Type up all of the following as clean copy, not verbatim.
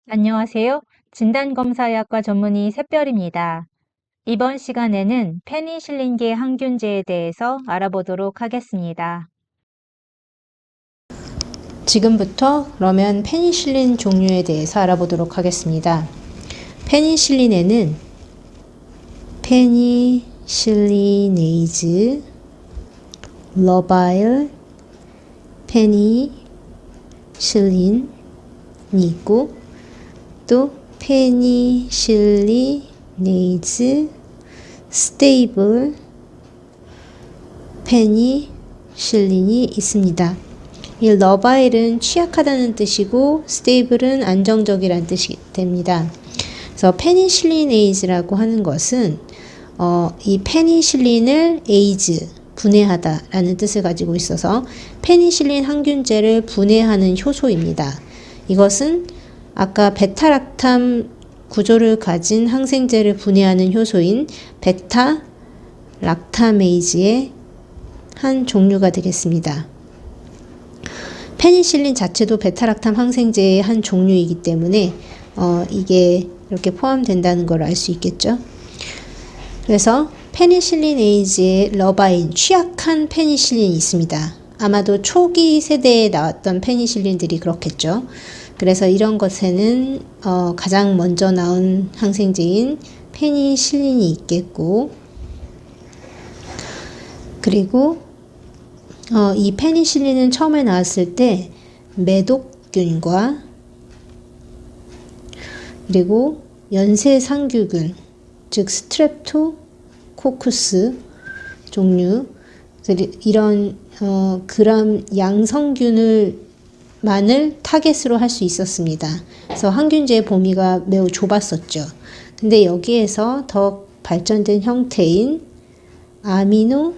안녕하세요. 진단검사의학과 전문의 샛별입니다. 이번 시간에는 페니실린계 항균제에 대해서 알아보도록 하겠습니다. 지금부터 그러면 페니실린 종류에 대해서 알아보도록 하겠습니다. 페니실린에는 페니실리네이즈, 러바일, 페니실린이 있고 또 페니실리네이즈, 스테이블, 페니실린이 있습니다. 이 러바일은 취약하다는 뜻이고 스테이블은 안정적이라는 뜻이 됩니다. 그래서 페니실리네이즈라고 하는 것은 이 페니실린을 에이즈, 분해하다라는 뜻을 가지고 있어서 페니실린 항균제를 분해하는 효소입니다. 이것은 아까 베타락탐 구조를 가진 항생제를 분해하는 효소인 베타락타메이즈의 한 종류가 되겠습니다. 페니실린 자체도 베타락탐 항생제의 한 종류이기 때문에 이게 이렇게 포함된다는 걸 알 수 있겠죠. 그래서 페니실리네이즈의 러바인, 취약한 페니실린이 있습니다. 아마도 초기 세대에 나왔던 페니실린들이 그렇겠죠. 그래서 이런 것에는 가장 먼저 나온 항생제인 페니실린이 있겠고, 그리고 이 페니실린은 처음에 나왔을 때 매독균과 그리고 연쇄상규균, 즉 스트랩토코쿠스 종류, 이런 그람 양성균을 만을 타겟으로 할 수 있었습니다. 그래서 항균제의 범위가 매우 좁았었죠. 근데 여기에서 더 발전된 형태인 아미노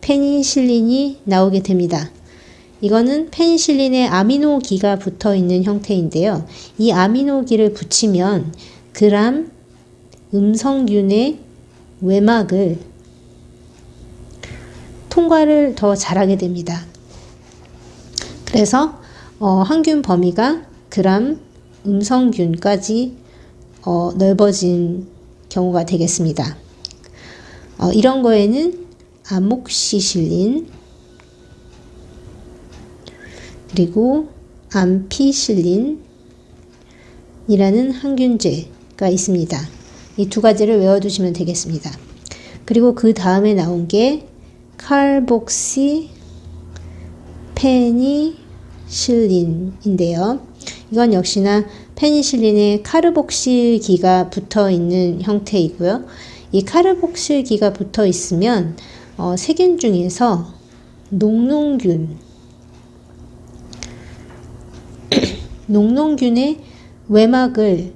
페니실린이 나오게 됩니다. 이거는 페니실린에 아미노기가 붙어 있는 형태인데요. 이 아미노기를 붙이면 그람 음성균의 외막을 통과를 더 잘하게 됩니다. 그래서 항균 범위가 그람 음성균까지 넓어진 경우가 되겠습니다. 이런 거에는 아목시실린 그리고 암피실린이라는 항균제가 있습니다. 이 두 가지를 외워두시면 되겠습니다. 그리고 그 다음에 나온 게 칼복시 페니실린인데요. 이건 역시나 페니실린에 카르복실기가 붙어 있는 형태이고요. 이 카르복실기가 붙어 있으면 세균 중에서 녹농균의 외막을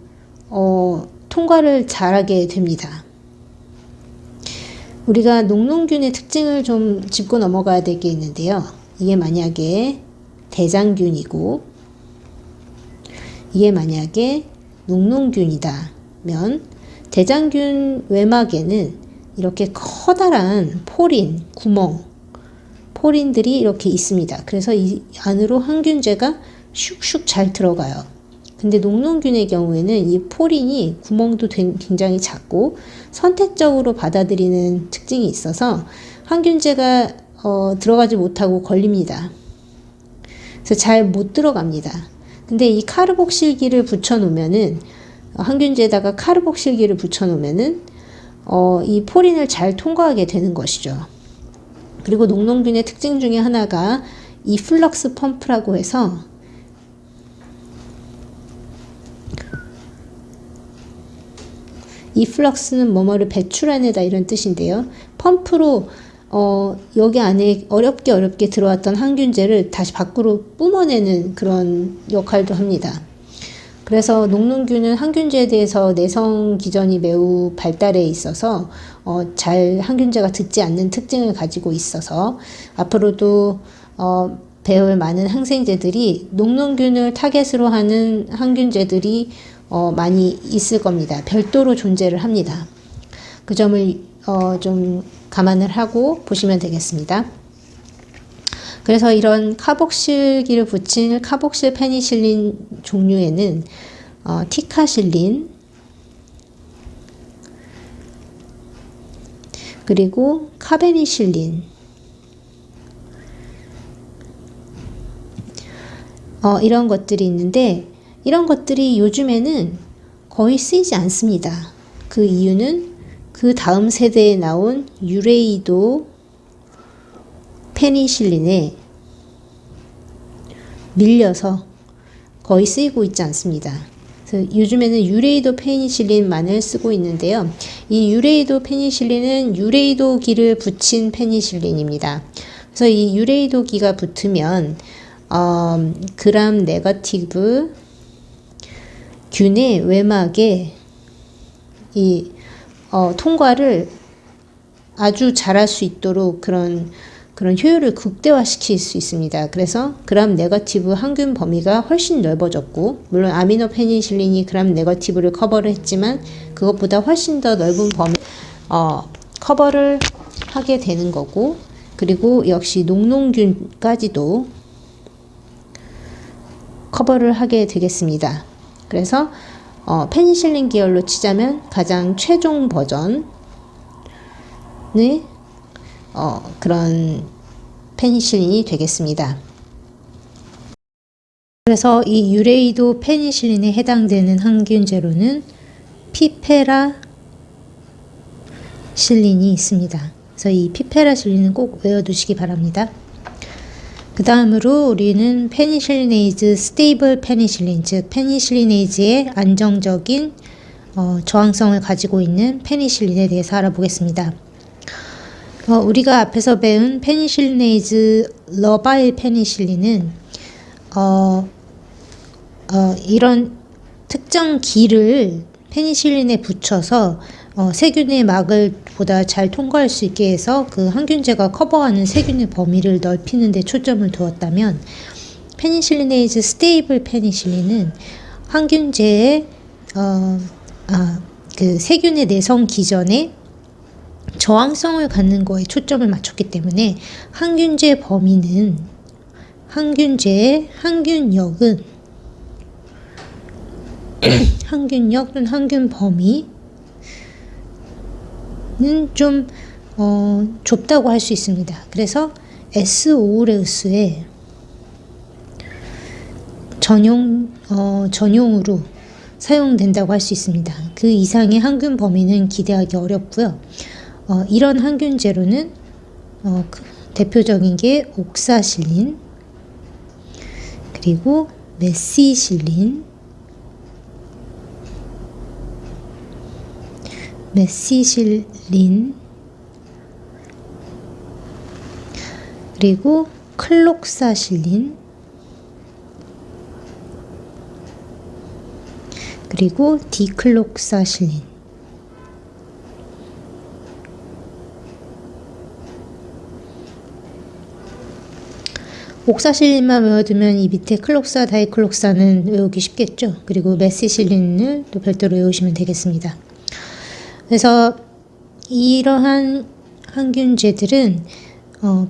통과를 잘하게 됩니다. 우리가 녹농균의 특징을 좀 짚고 넘어가야 될 게 있는데요. 이게 만약에 대장균이고 이게 만약에 녹농균이다면 대장균 외막에는 이렇게 커다란 포린, 포린들이 이렇게 있습니다. 그래서 이 안으로 항균제가 슉슉 잘 들어가요. 근데 녹농균의 경우에는 이 포린이 구멍도 굉장히 작고 선택적으로 받아들이는 특징이 있어서 항균제가 들어가지 못하고 걸립니다. 그래서 잘 못 들어갑니다. 근데 이 카르복실기를 붙여놓으면은 항균제에다가 카르복실기를 붙여놓으면은 이 포린을 잘 통과하게 되는 것이죠. 그리고 녹농균의 특징 중에 하나가 이 플럭스 펌프라고 해서 이 플럭스는 뭐뭐를 배출해내다 이런 뜻인데요. 펌프로 여기 안에 어렵게 들어왔던 항균제를 다시 밖으로 뿜어내는 그런 역할도 합니다. 그래서 녹농균은 항균제에 대해서 내성 기전이 매우 발달해 있어서 잘 항균제가 듣지 않는 특징을 가지고 있어서 앞으로도 배울 많은 항생제들이 녹농균을 타겟으로 하는 항균제들이 많이 있을 겁니다. 별도로 존재를 합니다. 그 점을 좀 감안을 하고 보시면 되겠습니다. 그래서 이런 카복실기를 붙인 카복실 페니실린 종류에는 티카실린, 그리고 카베니실린, 이런 것들이 있는데, 이런 것들이 요즘에는 거의 쓰이지 않습니다. 그 이유는 그 다음 세대에 나온 유레이도 페니실린에 밀려서 거의 쓰이고 있지 않습니다. 그래서 요즘에는 유레이도 페니실린만을 쓰고 있는데요. 이 유레이도 페니실린은 유레이도기를 붙인 페니실린입니다. 그래서 이 유레이도기가 붙으면 그람 네거티브 균의 외막에 이 통과를 아주 잘할 수 있도록 그런 효율을 극대화시킬 수 있습니다. 그래서 그람 네거티브 항균 범위가 훨씬 넓어졌고, 물론 아미노 페니실린이 그람 네거티브를 커버를 했지만 그것보다 훨씬 더 넓은 범위 커버를 하게 되는 거고, 그리고 역시 녹농균까지도 커버를 하게 되겠습니다. 그래서 페니실린 계열로 치자면 가장 최종 버전의 그런 페니실린이 되겠습니다. 그래서 이 유레이도 페니실린에 해당되는 항균제로는 피페라실린이 있습니다. 그래서 이 피페라실린은 꼭 외워두시기 바랍니다. 그 다음으로 우리는 페니실리네이즈 스테이블 페니실린, 즉 페니실리네이즈의 안정적인 저항성을 가지고 있는 페니실린에 대해서 알아보겠습니다. 우리가 앞에서 배운 페니실리네이즈 러바일 페니실린은 이런 특정 기를 페니실린에 붙여서 세균의 막을 보다 잘 통과할 수 있게 해서 그 항균제가 커버하는 세균의 범위를 넓히는 데 초점을 두었다면, 페니실리네이즈 스테이블 페니실린은 항균제의 그 세균의 내성 기전에 저항성을 갖는 거에 초점을 맞췄기 때문에 항균제 범위는 항균제의 항균력은 항균력 또는 항균 범위는 좀 좁다고 할 수 있습니다. 그래서 S5레우스의 전용으로 사용된다고 할 수 있습니다. 그 이상의 항균 범위는 기대하기 어렵고요. 이런 항균제로는 대표적인 게 옥사실린, 그리고 메시실린, 그리고 클록사실린, 그리고 디클록사실린. 옥사실린만 외워두면 이 밑에 클록사, 다이클록사는 외우기 쉽겠죠. 그리고 메시실린을 또 별도로 외우시면 되겠습니다. 그래서 이러한 항균제들은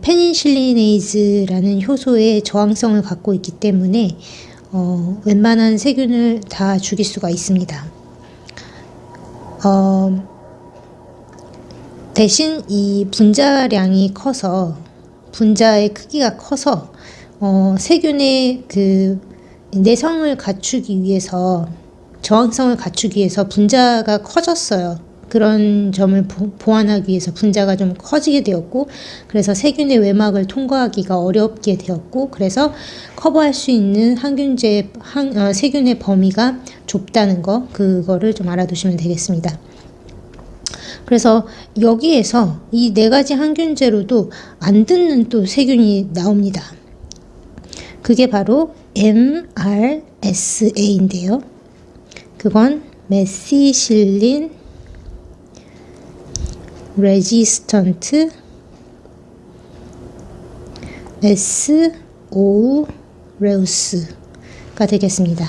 페니실리네이즈라는 효소의 저항성을 갖고 있기 때문에 웬만한 세균을 다 죽일 수가 있습니다. 대신 이 분자량이 커서, 분자의 크기가 커서 세균의 그 내성을 갖추기 위해서, 저항성을 갖추기 위해서 분자가 커졌어요. 그런 점을 보완하기 위해서 분자가 좀 커지게 되었고, 그래서 세균의 외막을 통과하기가 어렵게 되었고, 그래서 커버할 수 있는 항균제 세균의 범위가 좁다는 거, 그거를 좀 알아두시면 되겠습니다. 그래서 여기에서 이 네 가지 항균제로도 안 듣는 또 세균이 나옵니다. 그게 바로 MRSA인데요. 그건 메시실린 레지스턴트 S5레우스가 되겠습니다.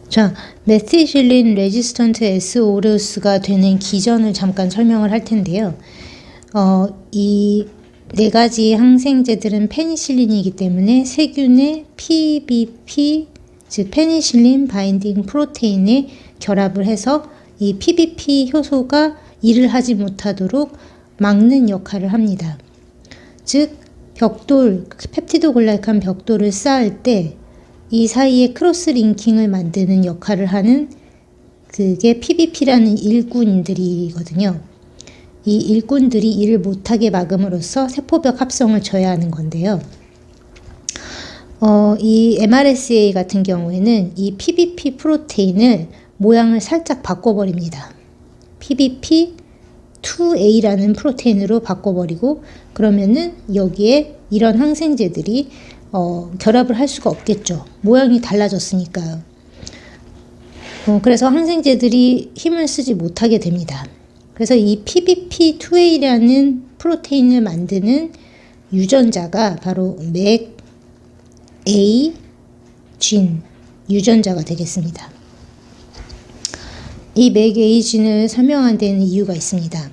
자, 메시실린 레지스턴트 S5레우스가 되는 기전을 잠깐 설명을 할 텐데요. 이 네 가지 항생제들은 페니실린이기 때문에 세균의 PBP, 즉 페니실린 바인딩 프로테인에 결합을 해서 이 PBP 효소가 일을 하지 못하도록 막는 역할을 합니다. 즉 벽돌, 펩티도글라이칸 벽돌을 쌓을 때 이 사이에 크로스 링킹을 만드는 역할을 하는 그게 PBP라는 일꾼들이거든요. 이 일꾼들이 일을 못하게 막음으로써 세포벽 합성을 저해하는 건데요. 이 MRSA 같은 경우에는 이 PBP 프로테인을 모양을 살짝 바꿔버립니다. PBP2A라는 프로테인으로 바꿔버리고 그러면은 여기에 이런 항생제들이 결합을 할 수가 없겠죠. 모양이 달라졌으니까요. 그래서 항생제들이 힘을 쓰지 못하게 됩니다. 그래서 이 PBP2A라는 프로테인을 만드는 유전자가 바로 맥A 진 유전자가 되겠습니다. 이 맥A 진을 설명한 데는 이유가 있습니다.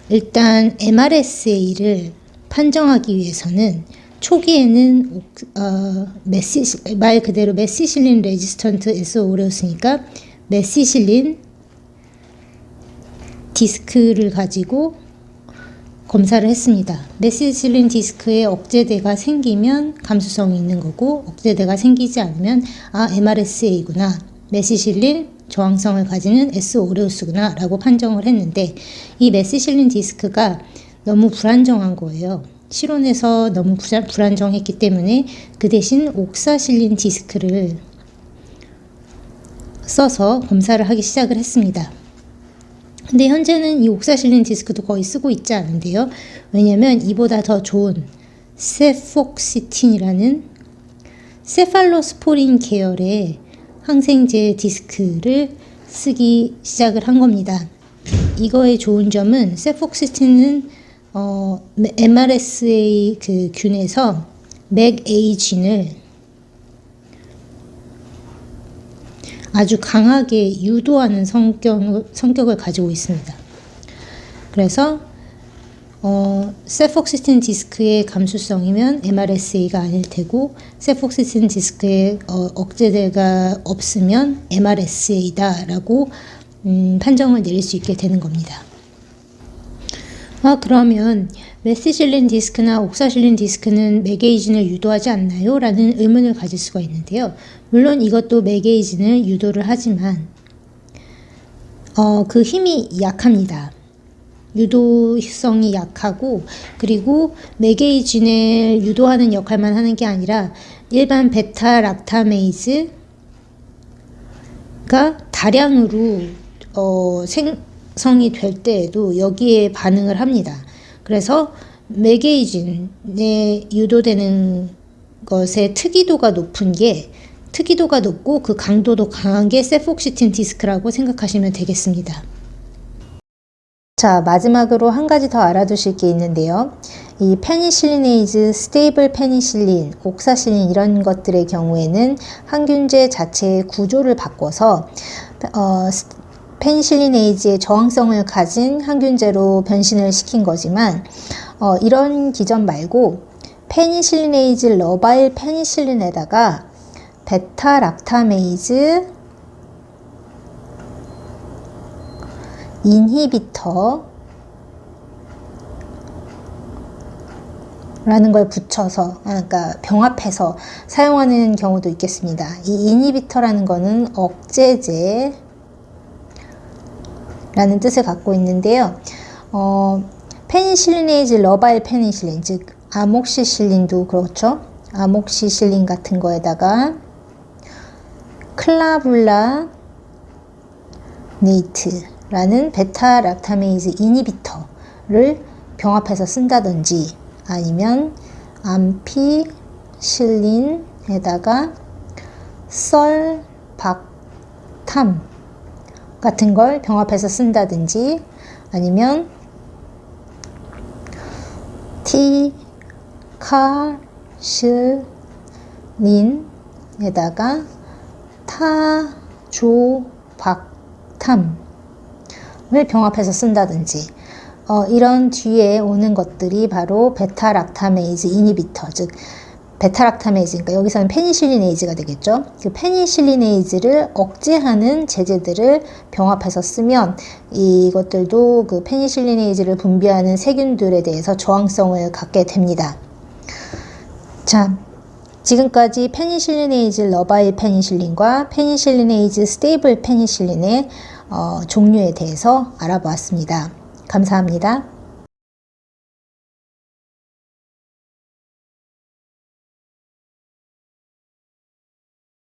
일단 MRSA를 판정하기 위해서는 초기에는 말 그대로 메시실린 레지스턴트 S 오레우스니까 메시실린 디스크를 가지고 검사를 했습니다. 메시실린 디스크에 억제대가 생기면 감수성이 있는 거고 억제대가 생기지 않으면 MRSA구나, 메시실린 저항성을 가지는 S 오레우스구나 라고 판정을 했는데 이 메시실린 디스크가 너무 불안정한 거예요. 실온에서 너무 불안정했기 때문에 그 대신 옥사실린 디스크를 써서 검사를 하기 시작을 했습니다. 근데 현재는 이 옥사실린 디스크도 거의 쓰고 있지 않은데요. 왜냐면 이보다 더 좋은 세폭시틴이라는 세팔로스포린 계열의 항생제 디스크를 쓰기 시작을 한 겁니다. 이거의 좋은 점은 세폭시틴은 MRSA 그 균에서 맥A 진을 아주 강하게 유도하는 성격을 가지고 있습니다. 그래서 세폭시틴 디스크의 감수성이면 MRSA가 아닐 테고 세폭시틴 디스크의 억제대가 없으면 MRSA다 라고 판정을 내릴 수 있게 되는 겁니다. 그러면 메시실린 디스크나 옥사실린 디스크는 맥에이진을 유도하지 않나요? 라는 의문을 가질 수가 있는데요. 물론 이것도 맥에이진을 유도를 하지만 그 힘이 약합니다. 유도성이 약하고 그리고 맥에이진을 유도하는 역할만 하는 게 아니라 일반 베타 락타메이즈가 다량으로 생성이 될 때에도 여기에 반응을 합니다. 그래서 맥에이진에 유도되는 것의 특이도가 높고 그 강도도 강한 게 세폭시틴 디스크라고 생각하시면 되겠습니다. 자, 마지막으로 한 가지 더 알아두실 게 있는데요. 이 페니실리네이즈, 스테이블 페니실린, 옥사실린 이런 것들의 경우에는 항균제 자체의 구조를 바꿔서 페니실리네이즈의 저항성을 가진 항균제로 변신을 시킨 거지만 이런 기전 말고 페니실리네이즈 러바일 페니실린에다가 베타 락타메이즈 인히비터 라는 걸 붙여서 그러니까 병합해서 사용하는 경우도 있겠습니다. 이 인히비터라는 거는 억제제 라는 뜻을 갖고 있는데요. 페니실리네이즈 러바일 페니실린, 즉 아목시실린도 그렇죠. 아목시실린 같은 거에다가 클라불라 네이트라는 베타 락타메이즈 이니비터를 병합해서 쓴다든지 아니면 암피실린에다가 썰박탐 같은 걸 병합해서 쓴다든지 아니면 티카실린에다가 타조박탐을 병합해서 쓴다든지 이런 뒤에 오는 것들이 바로 베타락타메이즈 이니비터, 즉 베타락타메이즈, 그러니까 여기서는 페니실리네이즈가 되겠죠. 그 페니실리네이즈를 억제하는 제제들을 병합해서 쓰면 이것들도 그 페니실리네이즈를 분비하는 세균들에 대해서 저항성을 갖게 됩니다. 자, 지금까지 페니실리네이즈 러바일 페니실린과 페니실리네이즈 스테이블 페니실린의 종류에 대해서 알아보았습니다. 감사합니다.